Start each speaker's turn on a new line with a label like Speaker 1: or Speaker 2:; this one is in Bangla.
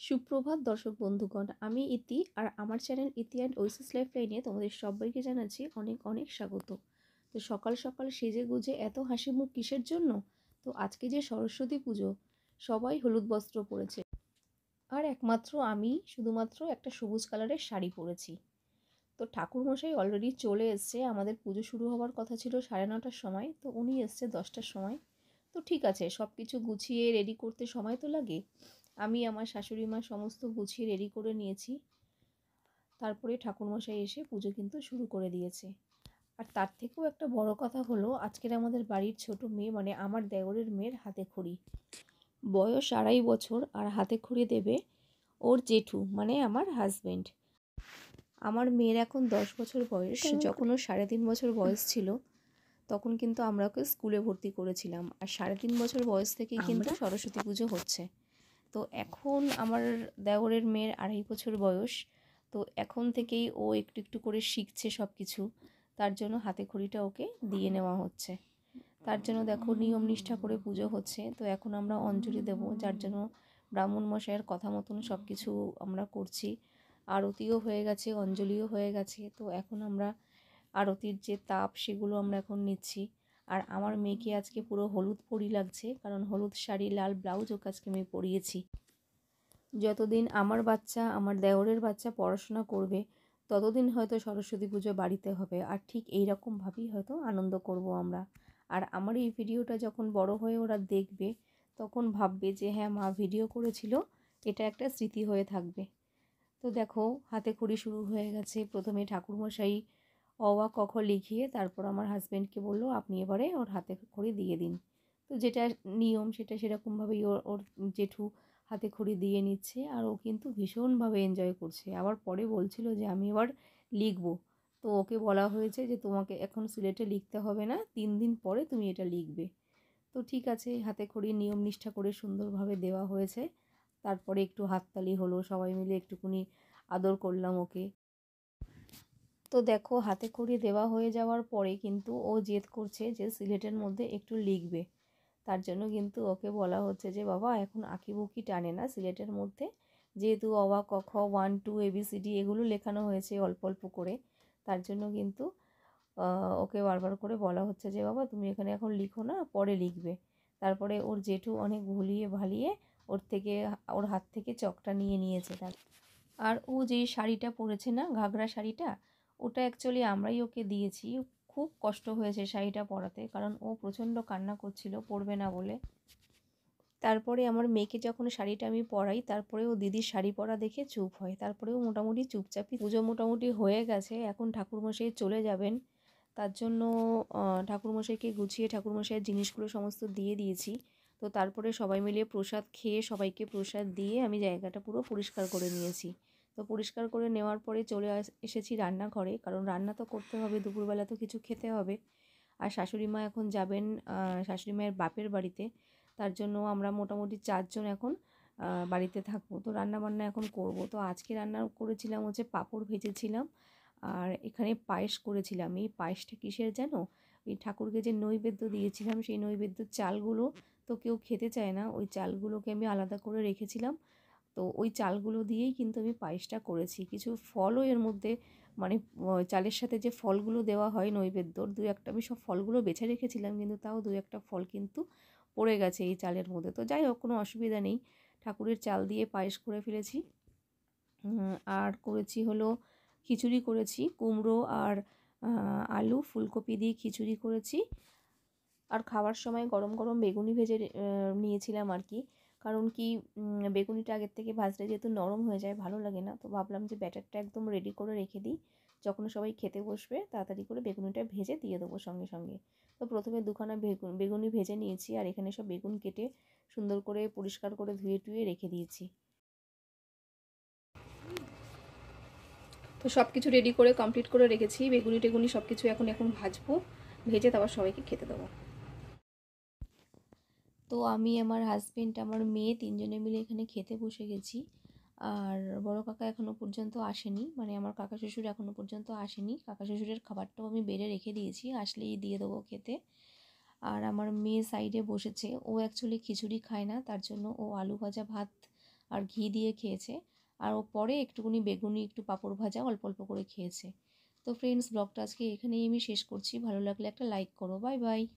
Speaker 1: সুপ্রভাত দর্শক বন্ধুগণ, আমি ইতি আর আমার চ্যানেল ইতি অ্যান্ড ওয়েসিস লাইফ লাইনে তোমাদের সবাইকে জানাচ্ছি অনেক অনেক স্বাগত। তো সকাল সকাল সেজে গুজে এত হাসি মুখ কিসের জন্য? তো আজকে যে সরস্বতী পুজো, সবাই হলুদ বস্ত্র পরেছে আর একমাত্র আমি শুধুমাত্র একটা সবুজ কালারের শাড়ি পরেছি। তো ঠাকুরমশাই অলরেডি চলে এসছে, আমাদের পুজো শুরু হওয়ার কথা ছিল 9:30টার সময়, তো উনি এসছে 10টার সময়। তো ঠিক আছে, সব কিছু গুছিয়ে রেডি করতে সময় তো লাগে। আমি আমার শাশুড়ি মা সমস্ত গুছিয়ে রেডি করে নিয়েছি। তারপরে ঠাকুরমশাই এসে পুজো কিন্তু শুরু করে দিয়েছে। আর তার থেকেও একটা বড় কথা হলো, আজকের আমাদের বাড়ির ছোট মেয়ে মানে আমার দেওরের মেয়ের হাতে খড়ি, বয়স 2.5 বছর, আর হাতে খড়ি দেবে ওর জেঠু মানে আমার হাজবেন্ড। আমার মেয়ের এখন 10 বছর বয়স। যখন ওর 3.5 বছর বয়স ছিল তখন কিন্তু আমরা ওকে স্কুলে ভর্তি করেছিলাম, আর 3.5 বছর বয়স থেকেই কিন্তু সরস্বতী পুজো হচ্ছে। তো এখন আমার দেওরের মেয়ের 2.5 বছর বয়স, তো এখন থেকেই ও একটু একটু করে শিখছে সব কিছু। তার জন্য হাতে খড়িটা ওকে দিয়ে নেওয়া হচ্ছে। তার জন্য দেখো নিয়ম নিষ্ঠা করে পুজো হচ্ছে। তো এখন আমরা অঞ্জলি দেব, যার জন্য ব্রাহ্মণ মশাইয়ের কথা মতন সব কিছু আমরা করছি। আরতিও হয়ে গেছে, অঞ্জলিও হয়ে গেছে। তো এখন আমরা আরতির যে তাপ সেগুলো আমরা এখন নিচ্ছি। আর আমার মেয়েকে আজকে পুরো হলুদ পরি লাগছে, কারণ হলুদ শাড়ি লাল ব্লাউজ ওকে আজকে আমি পরিয়েছি। যতদিন আমার বাচ্চা আমার দেওরের বাচ্চা পড়াশোনা করবে ততদিন হয়তো সরস্বতী পুজো বাড়িতে হবে, আর ঠিক এই রকমভাবেই হয়তো আনন্দ করব আমরা। আর আমার এই ভিডিওটা যখন বড় হয়ে ওরা দেখবে তখন ভাববে যে হ্যাঁ, মা ভিডিও করেছিল, এটা একটা স্মৃতি হয়ে থাকবে। তো দেখো হাতে খড়ি শুরু হয়ে গেছে। প্রথমে ঠাকুরমশাই অ আ ক খ লিখিয়ে তারপর আমার হাজব্যান্ডকে বললো আপনি এবারে ওর হাতে খড়ি দিয়ে দিন। তো যেটা নিয়ম সেটা সেরকমভাবেই ওর ওর জেঠু হাতে খড়ি দিয়ে নিচ্ছে, আর ও কিন্তু ভীষণভাবে এনজয় করছে। আবার পরে বলছিল যে আমি এবার লিখবো। তো ওকে বলা হয়েছে যে তোমাকে এখন সিলেটে লিখতে হবে না, 3 দিন পরে তুমি এটা লিখবে। তো ঠিক আছে, হাতে খড়ি নিয়ম নিষ্ঠা করে সুন্দরভাবে দেওয়া হয়েছে। তারপরে একটু হাততালি হলো, সবাই মিলে একটুকুনি আদর করলাম ওকে। তো দেখো হাতে খড়ি দেওয়া হয়ে যাওয়ার পরে কিন্তু ও জেদ করছে যে সিলেটের মধ্যে একটু লিখবে। তার জন্য কিন্তু ওকে বলা হচ্ছে যে বাবা এখন আঁকিবুকি টানে না সিলেটের মধ্যে, যেহেতু অ আ ক খ 1 2 ABCD এগুলো লেখানো হয়েছে অল্প অল্প করে। তার জন্য কিন্তু ওকে বারবার করে বলা হচ্ছে যে বাবা তুমি এখানে এখন লিখো না, পরে লিখবে। তারপরে ওর জেঠু অনেক ভুলিয়ে ভালিয়ে ওর হাত থেকে চকটা নিয়ে নিয়েছে। আর ও যে শাড়িটা পরেছে না, ঘাগরা শাড়িটা, ওটা অ্যাকচুয়ালি আমরাই ওকে দিয়েছি। খুব কষ্ট হয়েছে শাড়িটা পরাতে, কারণ ও প্রচণ্ড কান্না করছিল পরবে না বলে। তারপরে আমার মেয়েকে যখন শাড়িটা আমি পরাই, তারপরে ও দিদির শাড়ি পরা দেখে চুপ হয়। তারপরেও মোটামুটি চুপচাপই পুজো মোটামুটি হয়ে গেছে। এখন ঠাকুরমশাই চলে যাবেন, তার জন্য ঠাকুরমশাইকে গুছিয়ে ঠাকুরমশাইয়ের জিনিসগুলো সমস্ত দিয়ে দিয়েছি। তো তারপরে সবাই মিলে প্রসাদ খেয়ে সবাইকে প্রসাদ দিয়ে আমি জায়গাটা পুরো পরিষ্কার করে নিয়েছি। তো পরিষ্কার করে নেওয়ার পরে চলে এসেছি রান্নাঘরে, কারণ রান্না তো করতে হবে, দুপুরবেলা তো কিছু খেতে হবে। আর শাশুড়ি মা এখন যাবেন শাশুড়ি মায়ের বাপের বাড়িতে। তার জন্য আমরা মোটামুটি 4 জন এখন বাড়িতে থাকবো। তো রান্নাবান্না এখন করব। তো আজকে রান্না করেছিলাম হচ্ছে পাঁপড় ভেজেছিলাম, আর এখানে পায়েস করেছিলাম। এই পায়েসটা কিসের জানো? ওই ঠাকুরকে যে নৈবেদ্য দিয়েছিলাম সেই নৈবেদ্যর চালগুলো তো কেউ খেতে চায় না, ওই চালগুলোকে আমি আলাদা করে রেখেছিলাম। তো ওই চালগুলো দিয়েই কিন্তু আমি পায়েসটা করেছি। কিছু ফলও এর মধ্যে মানে চালের সাথে যে ফলগুলো দেওয়া হয় নৈবেদ্যর, 2-1টা আমি সব ফলগুলো বেছে রেখেছিলাম, কিন্তু তাও 2-1টা ফল কিন্তু পড়ে গেছে এই চালের মধ্যে। তো যাই হোক, কোনো অসুবিধা নেই, ঠাকুরের চাল দিয়ে পায়েস করে ফেলেছি। আর করেছি হলো খিচুড়ি করেছি, কুমড়ো আর আলু ফুলকপি দিয়ে খিচুড়ি করেছি। আর খাওয়ার সময় গরম গরম বেগুনি ভেজে নিয়েছিলাম আর কি। কারণ কি, বেগুনিটা আগের থেকে ভাজলে যেহেতু নরম হয়ে যায় ভালো লাগে না, তো ভাবলাম যে ব্যাটারটা একদম রেডি করে রেখে দিই, যখন সবাই খেতে বসবে তাড়াতাড়ি করে বেগুনিটা ভেজে দিয়ে দেবো সঙ্গে সঙ্গে। তো প্রথমে 2খানা বেগুনি ভেজে নিয়েছি, আর এখানে সব বেগুন কেটে সুন্দর করে পরিষ্কার করে ধুয়ে টুয়ে রেখে দিয়েছি। তো সব কিছু রেডি করে কমপ্লিট করে রেখেছি, বেগুনি টেগুনি সব কিছু এখন ভাজবো, ভেজে তারপর সবাইকে খেতে দেবো। তো আমি আমার হাজবেন্ড আমার মেয়ে 3জনে মিলে এখানে খেতে বসে গেছি। আর বড় কাকা এখনও পর্যন্ত আসেনি, মানে আমার কাকা শ্বশুর এখনও পর্যন্ত আসেনি। কাকা শ্বশুরের খাবারটাও আমি বেড়ে রেখে দিয়েছি, আসলেই দিয়ে দেবো খেতে। আর আমার মেয়ে সাইডে বসেছে, ও অ্যাকচুয়ালি খিচুড়ি খায় না, তার জন্য ও আলু ভাজা ভাত আর ঘি দিয়ে খেয়েছে। আর ও পরে একটুখানি বেগুনি, একটু পাঁপড় ভাজা অল্প অল্প করে খেয়েছে। তো ফ্রেন্ডস, ব্লগটা আজকে এখানেই আমি শেষ করছি। ভালো লাগলে একটা লাইক করো। Bye bye.